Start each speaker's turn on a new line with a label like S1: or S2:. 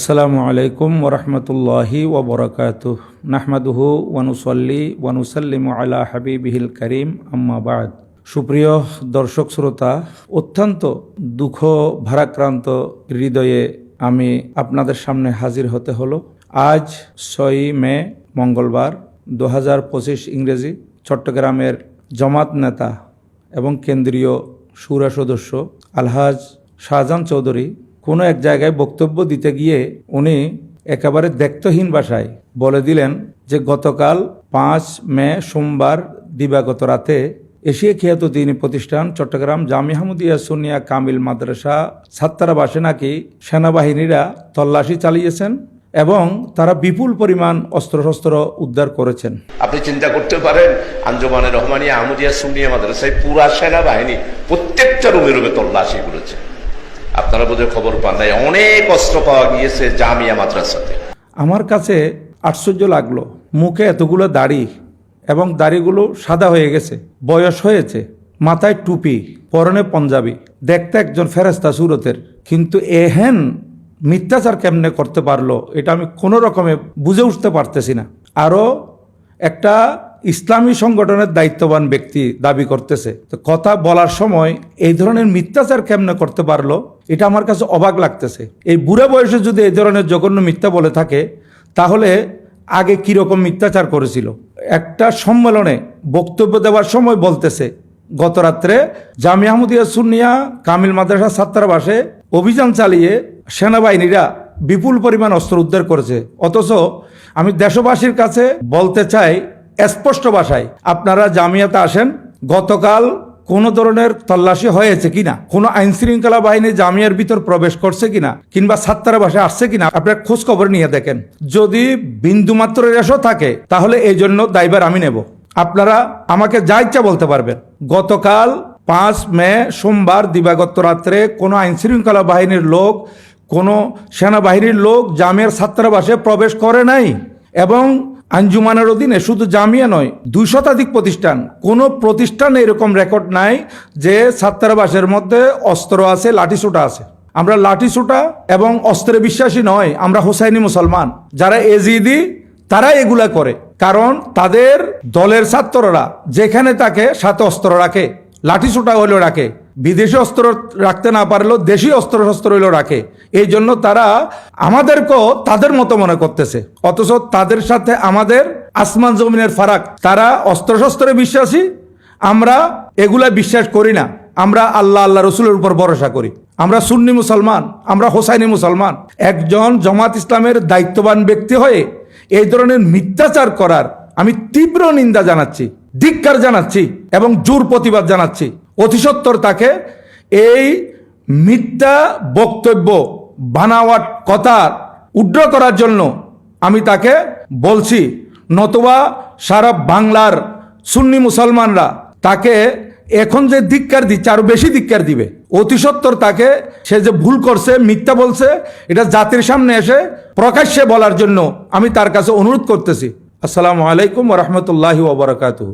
S1: আসসালামু আলাইকুম ওরহমতুল্লাহি ওবরাকাতুহ। নাহমাদুহু ওয়ানুসল্লি ওয়ানুসাল্লিমু আলা হাবিবিহিল করিম, আম্মা বাদ। সুপ্রিয় দর্শক শ্রোতা, অত্যন্ত দুঃখ ভারাক্রান্ত হৃদয়ে আমি আপনাদের সামনে হাজির হতে হলো। আজ 6 মে মঙ্গলবার 2025 ইংরেজি। চট্টগ্রামের জামাত নেতা এবং কেন্দ্রীয় শুরা সদস্য আলহাজ শাহজাহান চৌধুরী কোনো এক জায়গায় বক্তব্য দিতে গিয়ে উনি একেবারে দ্ব্যর্থহীন ভাষায় বলে দিলেন যে গতকাল 5 মে সোমবার দিবাগত রাতে এশিয়া খ্যাত দ্বীনি প্রতিষ্ঠান চট্টগ্রাম জামিয়া হামিদিয়া সুন্নিয়া কামিল মাদ্রাসা ছাত্রাবাসে নাকি সেনাবাহিনীরা তল্লাশি চালিয়েছেন এবং তারা বিপুল পরিমাণ অস্ত্রশস্ত্র উদ্ধার করেছেন।
S2: আপনি চিন্তা করতে পারেন, আঞ্জুমানে রহমানিয়া আহমদিয়া সুন্নিয়া মাদ্রাসায় পুরা সেনাবাহিনী প্রত্যেকটা রুমে রুমে তল্লাশি করেছে। আপনারা বোধহয় খবর পান নাই, অনেক অস্ত্র পাওয়া গিয়েছে জামিয়া মাদ্রাসাতে।
S1: আমার কাছে আশ্চর্য লাগলো, মুখে এতগুলো দাড়ি এবং দাড়িগুলো সাদা হয়ে গেছে, বয়স হয়েছে, মাথায় টুপি, পরনে পাঞ্জাবি, দেখতে একজন ফেরেস্তা সুরতের, কিন্তু এহেন মিথ্যাচার কেমনে করতে পারলো এটা আমি কোনো রকমে বুঝে উঠতে পারতেছি না। আরও একটা ইসলামী সংগঠনের দায়িত্ববান ব্যক্তি দাবি করতেছে, তো কথা বলার সময় এই ধরনের মিথ্যাচার কেমনে করতে পারলো এটা আমার কাছে অবাক লাগতেছে। এই বুড়া বয়সে যদি এই ধরনের জঘন্য মিথ্যা বলে থাকে তাহলে আগে কিরকম মিথ্যাচার করেছিল। একটা সম্মেলনে বক্তব্য দেওয়ার সময় বলতেছে গত রাত্রে জামিয়া হামিদিয়া সুন্নিয়া কামিল মাদ্রাসা ছাত্রাবাসে অভিযান চালিয়ে সেনাবাহিনীরা বিপুল পরিমাণ অস্ত্র উদ্ধার করেছে। অথচ আমি দেশবাসীর কাছে বলতে চাই স্পষ্ট ভাষায়, আপনারা জামিয়াতে আসেন, গতকাল কোনো ধরনের তল্লাশি হয়েছে কিনা, কোনো আইন শৃঙ্খলা বাহিনী জামিয়ার ভিতর প্রবেশ করছে কিনা, কিংবা ছাত্রাবাসে আসছে কিনা আপনার খোঁজ খবর নিয়ে দেখেন। যদি বিন্দুমাত্র রেশও থাকে তাহলে এই জন্য দায়ভার আমি নেব। আপনারা আমাকে যা ইচ্ছা বলতে পারবেন। গতকাল 5 মে সোমবার দিবাগত রাত্রে কোনো আইন শৃঙ্খলা বাহিনীর লোক, কোনো সেনাবাহিনীর লোক জামিয়ার ছাত্রাবাসে প্রবেশ করে নাই। এবং আঞ্জুমানের অধীনে শুধু জামিয়া নয়, 2 শতাধিক প্রতিষ্ঠান, কোনো প্রতিষ্ঠানে এরকম রেকর্ড নাই যে ছাত্রাবাসের মধ্যে অস্ত্র আছে, লাঠিসোঁটা আছে। আমরা লাঠিসোঁটা এবং অস্ত্রে বিশ্বাসী নয়, আমরা হোসাইনি মুসলমান। যারা এজিদি তারা এগুলা করে, কারণ তাদের দলের ছাত্ররা যেখানে তাকে সাথে অস্ত্র রাখে, লাঠিসোঁটা হইলেও রাখে, বিদেশি অস্ত্র রাখতে না পারলেও দেশি অস্ত্র হইলেও রাখে। এই জন্য তারা আমাদেরকেও তাদের মতো মনে করতেছে, অথচ তাদের সাথে আমাদের আসমান জমিনের ফারাক। তারা অস্ত্রশস্ত্রে বিশ্বাসী, আমরা এগুলা বিশ্বাস করি না। আমরা আল্লাহ রসুলের উপর ভরসা করি। আমরা সুন্নি মুসলমান, আমরা হোসাইনি মুসলমান। একজন জামাত ইসলামের দায়িত্ববান ব্যক্তি হয়ে এই ধরনের মিথ্যাচার করার আমি তীব্র নিন্দা জানাচ্ছি, ধিক্কার জানাচ্ছি এবং জোর প্রতিবাদ জানাচ্ছি। অতিসত্বর তাকে এই মিথ্যা বক্তব্য, বানাওয়াট কথা উড্র করার জন্য আমি তাকে বলছি, নতুবা সারা বাংলার সুন্নি মুসলমানরা তাকে এখন যে ধিক্কার দিচ্ছে আরো বেশি ধিক্কার দিবে। অতিসত্বর তাকে, সে যে ভুল করছে, মিথ্যা বলছে, এটা জাতির সামনে এসে প্রকাশ্যে বলার জন্য আমি তার কাছে অনুরোধ করতেছি। আসসালামু আলাইকুম ওয়া রাহমাতুল্লাহি ওয়া বারাকাতুহু।